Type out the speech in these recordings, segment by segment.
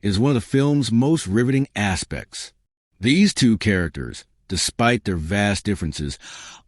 is one of the film's most riveting aspects. These two characters, despite their vast differences,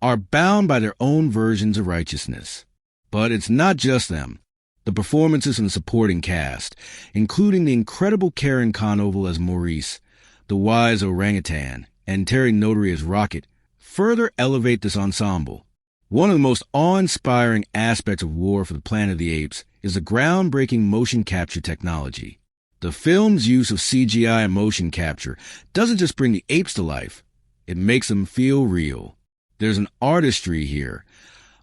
are bound by their own versions of righteousness. But it's not just them. The performances from the supporting cast, including the incredible Karen Conover as Maurice, the wise orangutan, and Terry Notary as Rocket, further elevate this ensemble. One of the most awe-inspiring aspects of War for the Planet of the Apes is the groundbreaking motion capture technology. The film's use of CGI and motion capture doesn't just bring the apes to life, it makes them feel real. There's an artistry here,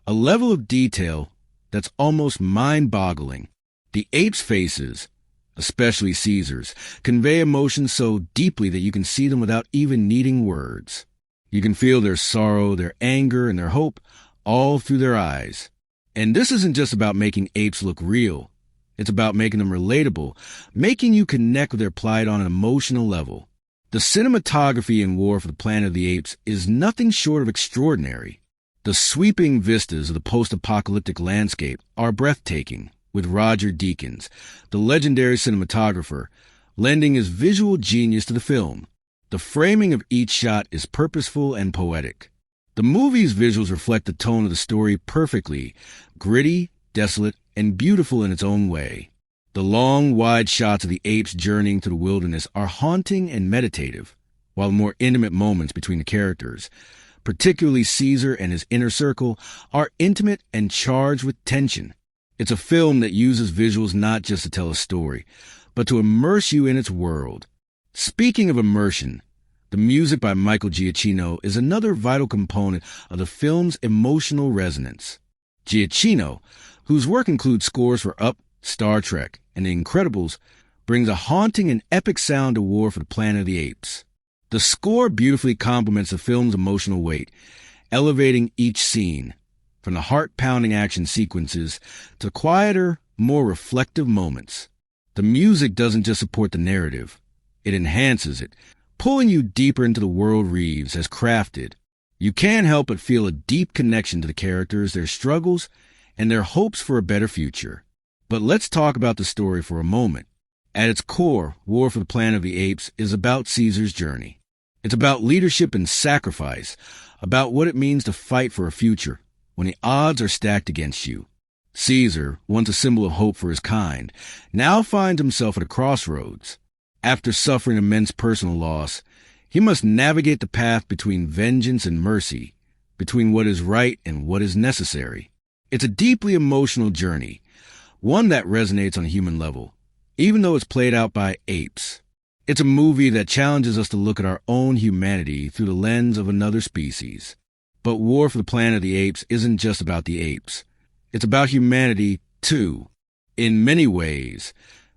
a level of detail that's almost mind-boggling. The apes' faces, especially Caesar's, convey emotions so deeply that you can see them without even needing words. You can feel their sorrow, their anger, and their hope all through their eyes. And this isn't just about making apes look real. It's about making them relatable, making you connect with their plight on an emotional level. The cinematography in War for the Planet of the Apes is nothing short of extraordinary. The sweeping vistas of the post-apocalyptic landscape are breathtaking, with Roger Deakins, the legendary cinematographer, lending his visual genius to the film. The framing of each shot is purposeful and poetic. The movie's visuals reflect the tone of the story perfectly, gritty, desolate, and beautiful in its own way. The long, wide shots of the apes journeying through the wilderness are haunting and meditative, while the more intimate moments between the characters, particularly Caesar and his inner circle, are intimate and charged with tension. It's a film that uses visuals not just to tell a story, but to immerse you in its world. Speaking of immersion, the music by Michael Giacchino is another vital component of the film's emotional resonance. Giacchino, whose work includes scores for Up, Star Trek, and The Incredibles, brings a haunting and epic sound to War for the Planet of the Apes. The score beautifully complements the film's emotional weight, elevating each scene, from the heart-pounding action sequences to quieter, more reflective moments. The music doesn't just support the narrative, it enhances it, pulling you deeper into the world Reeves has crafted. You can't help but feel a deep connection to the characters, their struggles, and their hopes for a better future. But let's talk about the story for a moment. At its core, War for the Planet of the Apes is about Caesar's journey. It's about leadership and sacrifice, about what it means to fight for a future when the odds are stacked against you. Caesar, once a symbol of hope for his kind, now finds himself at a crossroads. After suffering immense personal loss, he must navigate the path between vengeance and mercy, between what is right and what is necessary. It's a deeply emotional journey, one that resonates on a human level, even though it's played out by apes. It's a movie that challenges us to look at our own humanity through the lens of another species. But War for the Planet of the Apes isn't just about the apes. It's about humanity, too. In many ways,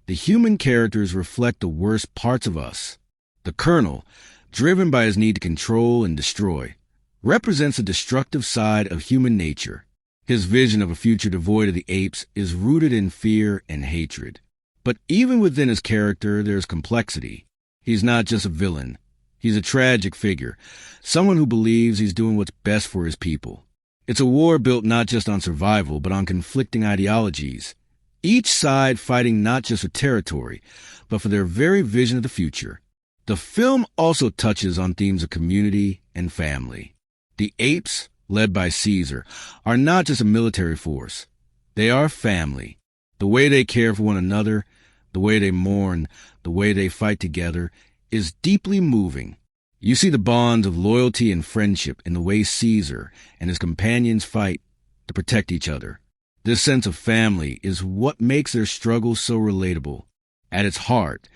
the human characters reflect the worst parts of us. The Colonel, driven by his need to control and destroy, represents the destructive side of human nature. His vision of a future devoid of the apes is rooted in fear and hatred. But even within his character, there's complexity. He's not just a villain. He's a tragic figure, someone who believes he's doing what's best for his people. It's a war built not just on survival, but on conflicting ideologies. Each side fighting not just for territory, but for their very vision of the future. The film also touches on themes of community and family. The apes, led by Caesar, are not just a military force. They are family. The way they care for one another, the way they mourn, the way they fight together, is deeply moving. You see the bonds of loyalty and friendship in the way Caesar and his companions fight to protect each other. This sense of family is what makes their struggles so relatable. At its heart,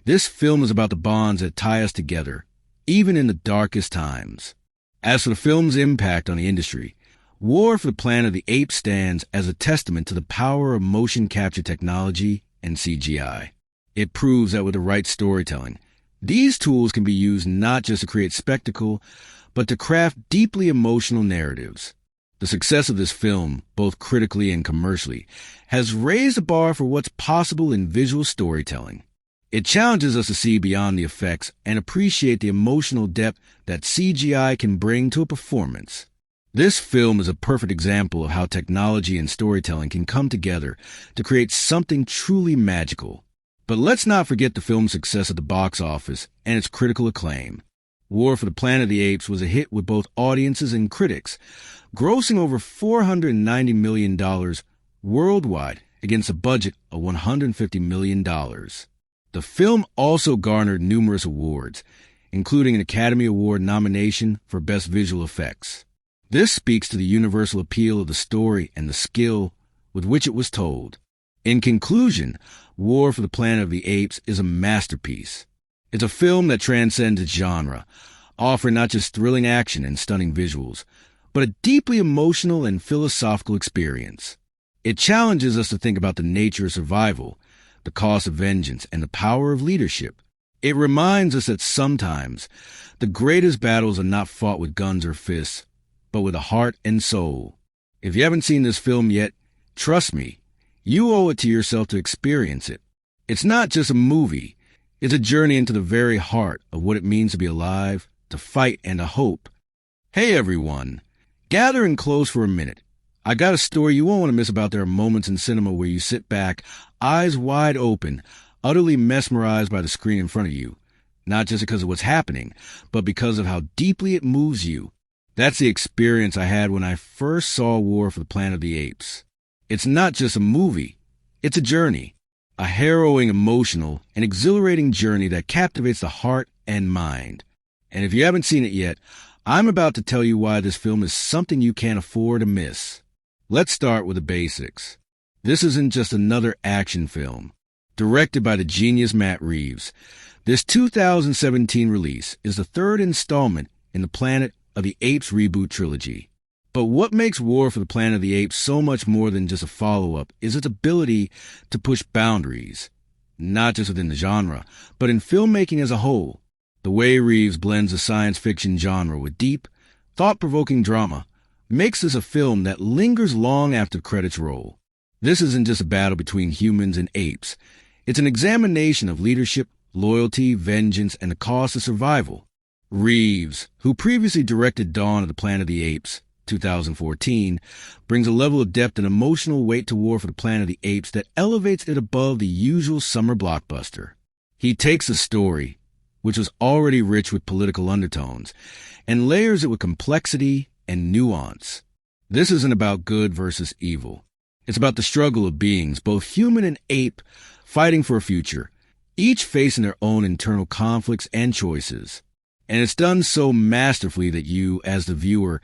this film is about the bonds that tie us together, even in the darkest times. As for the film's impact on the industry, War for the Planet of the Apes stands as a testament to the power of motion capture technology and CGI. It proves that with the right storytelling, these tools can be used not just to create spectacle, but to craft deeply emotional narratives. The success of this film, both critically and commercially, has raised the bar for what's possible in visual storytelling. It challenges us to see beyond the effects and appreciate the emotional depth that CGI can bring to a performance. This film is a perfect example of how technology and storytelling can come together to create something truly magical. But let's not forget the film's success at the box office and its critical acclaim. War for the Planet of the Apes was a hit with both audiences and critics, grossing over $490 million worldwide against a budget of $150 million. The film also garnered numerous awards, including an Academy Award nomination for Best Visual Effects. This speaks to the universal appeal of the story and the skill with which it was told. In conclusion, War for the Planet of the Apes is a masterpiece. It's a film that transcends its genre, offering not just thrilling action and stunning visuals, but a deeply emotional and philosophical experience. It challenges us to think about the nature of survival, the cost of vengeance, and the power of leadership. It reminds us that sometimes the greatest battles are not fought with guns or fists, but with a heart and soul. If you haven't seen this film yet, trust me, you owe it to yourself to experience it. It's not just a movie. It's a journey into the very heart of what it means to be alive, to fight, and to hope. Hey everyone, gather in close for a minute. I got a story you won't want to miss about there are moments in cinema where you sit back, eyes wide open, utterly mesmerized by the screen in front of you. Not just because of what's happening, but because of how deeply it moves you. That's the experience I had when I first saw War for the Planet of the Apes. It's not just a movie. It's a journey. A harrowing, emotional, and exhilarating journey that captivates the heart and mind. And if you haven't seen it yet, I'm about to tell you why this film is something you can't afford to miss. Let's start with the basics. This isn't just another action film. Directed by the genius Matt Reeves, this 2017 release is the third installment in the Planet of the Apes reboot trilogy. But what makes War for the Planet of the Apes so much more than just a follow-up is its ability to push boundaries, not just within the genre, but in filmmaking as a whole. The way Reeves blends the science fiction genre with deep, thought-provoking drama makes this a film that lingers long after the credits roll. This isn't just a battle between humans and apes. It's an examination of leadership, loyalty, vengeance, and the cost of survival. Reeves, who previously directed Dawn of the Planet of the Apes, 2014, brings a level of depth and emotional weight to War for the Planet of the Apes that elevates it above the usual summer blockbuster. He takes a story, which was already rich with political undertones, and layers it with complexity and nuance. This isn't about good versus evil. It's about the struggle of beings, both human and ape, fighting for a future, each facing their own internal conflicts and choices. And it's done so masterfully that you, as the viewer,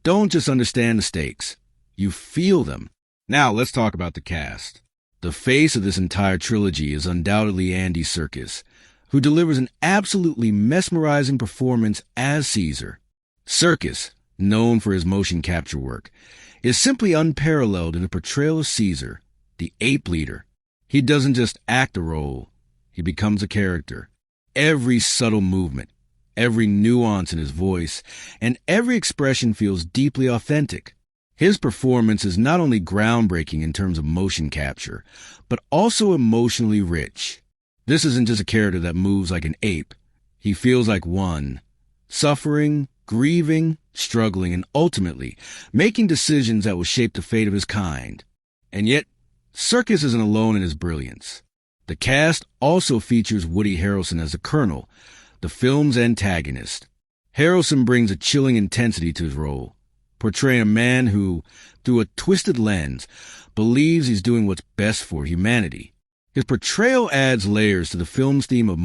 don't just understand the stakes. You feel them. Now let's talk about the cast. The face of this entire trilogy is undoubtedly Andy Serkis, who delivers an absolutely mesmerizing performance as Caesar. Serkis, known for his motion capture work, is simply unparalleled in the portrayal of Caesar, the ape leader. He doesn't just act a role, he becomes a character. Every subtle movement, every nuance in his voice, and every expression feels deeply authentic. His performance is not only groundbreaking in terms of motion capture, but also emotionally rich. This isn't just a character that moves like an ape. He feels like one, suffering, grieving, struggling, and ultimately making decisions that will shape the fate of his kind. And yet, Serkis isn't alone in his brilliance. The cast also features Woody Harrelson as the Colonel, the film's antagonist. Harrelson brings a chilling intensity to his role, portraying a man who, through a twisted lens, believes he's doing what's best for humanity. His portrayal adds layers to the film's theme of